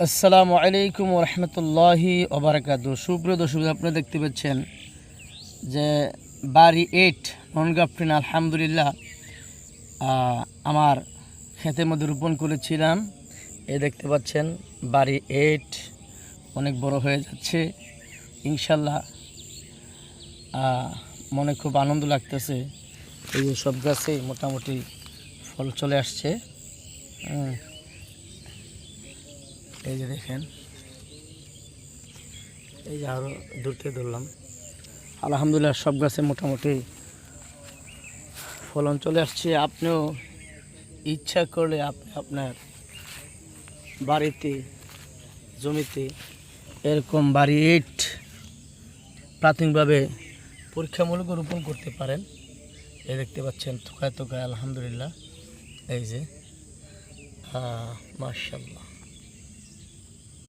আসসালামু আলাইকুম রহমতুল্লাহি ওবরাকাতু। সুপ্রিয় দর্শক, আপনারা দেখতে পাচ্ছেন যে বাড়ি 8 নন গাফরিন আলহামদুলিল্লাহ আমার ক্ষেতের মধ্যে রোপণ করেছিলাম। এই দেখতে পাচ্ছেন বাড়ি 8 অনেক বড় হয়ে যাচ্ছে ইনশাল্লাহ। মনে খুব আনন্দ লাগতেছে। এই যে সব গাছে মোটামুটি ফল চলে আসছে। এই যে দেখেন, এই যে আরও দূর থেকে ধরলাম। আলহামদুলিল্লাহ সব গাছে মোটামুটি ফলন চলে আসছে। আপনিও ইচ্ছা করলে আপনি আপনার বাড়িতে জমিতে এরকম বাড়ি 8 প্রাথমিকভাবে পরীক্ষামূলক রোপণ করতে পারেন। এই দেখতে পাচ্ছেন থোকায় থোকায় আলহামদুলিল্লাহ। এই যে মাশাআল্লাহ।